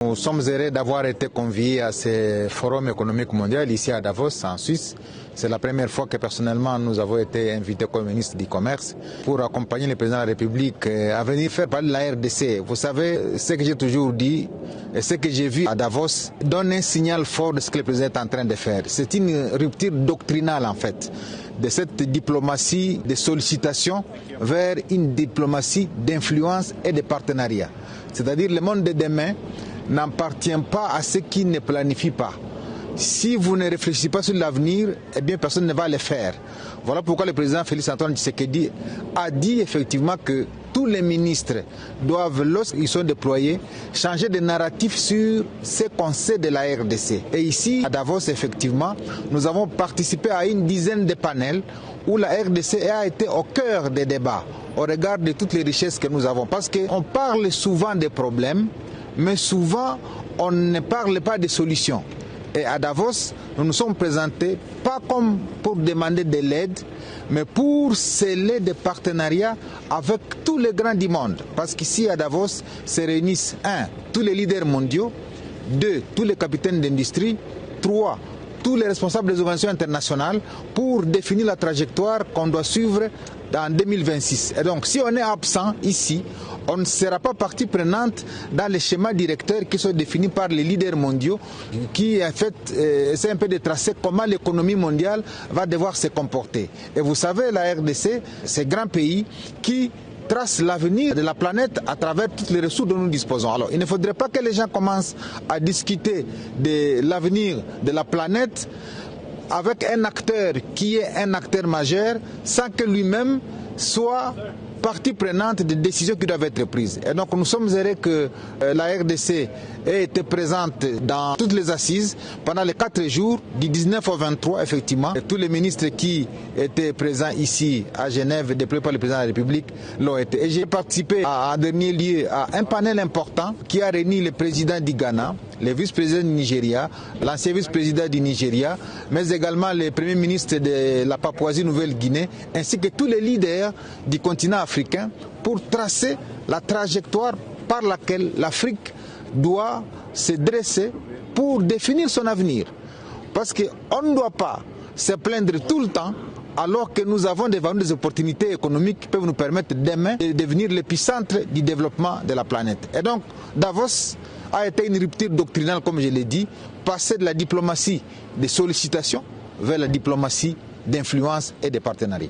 Nous sommes heureux d'avoir été conviés à ce forum économique mondial ici à Davos, en Suisse. C'est la première fois que personnellement nous avons été invités comme ministre du Commerce pour accompagner le président de la République à venir faire parler de la RDC. Vous savez, ce que j'ai toujours dit et ce que j'ai vu à Davos donne un signal fort de ce que le président est en train de faire. C'est une rupture doctrinale en fait de cette diplomatie de sollicitation vers une diplomatie d'influence et de partenariat. C'est-à-dire le monde de demain n'appartient pas à ceux qui ne planifient pas. Si vous ne réfléchissez pas sur l'avenir, eh bien personne ne va le faire. Voilà pourquoi le président Félix Antoine Tshisekedi a dit effectivement que tous les ministres doivent, lorsqu'ils sont déployés, changer de narratif sur ce qu'on sait de la RDC. Et ici, à Davos, effectivement, nous avons participé à une dizaine de panels où la RDC a été au cœur des débats, au regard de toutes les richesses que nous avons. Parce qu'on parle souvent des problèmes, mais souvent, on ne parle pas des solutions. Et à Davos, nous nous sommes présentés pas comme pour demander de l'aide, mais pour sceller des partenariats avec tous les grands du monde. Parce qu'ici à Davos se réunissent 1. Tous les leaders mondiaux, 2. Tous les capitaines d'industrie, 3. Tous les responsables des organisations internationales pour définir la trajectoire qu'on doit suivre en 2026. Et donc, si on est absent ici, on ne sera pas partie prenante dans les schémas directeurs qui sont définis par les leaders mondiaux, qui en fait essaient un peu de tracer comment l'économie mondiale va devoir se comporter. Et vous savez, la RDC, c'est un grand pays qui trace l'avenir de la planète à travers toutes les ressources dont nous disposons. Alors, il ne faudrait pas que les gens commencent à discuter de l'avenir de la planète avec un acteur qui est un acteur majeur sans que lui-même soit partie prenante des décisions qui doivent être prises. Et donc nous sommes heureux que la RDC ait été présente dans toutes les assises pendant les 4 jours, du 19 au 23 effectivement. Et tous les ministres qui étaient présents ici à Genève, déployés par le président de la République, l'ont été. Et j'ai participé en dernier lieu à un panel important qui a réuni le président du Ghana, le vice-président du Nigeria, l'ancien vice-président du Nigeria, mais également le premier ministre de la Papouasie-Nouvelle-Guinée, ainsi que tous les leaders du continent africain pour tracer la trajectoire par laquelle l'Afrique doit se dresser pour définir son avenir. Parce qu'on ne doit pas se plaindre tout le temps alors que nous avons des opportunités économiques qui peuvent nous permettre demain de devenir l'épicentre du développement de la planète. Et donc Davos a été une rupture doctrinale, comme je l'ai dit, passer de la diplomatie de sollicitation vers la diplomatie d'influence et de partenariat.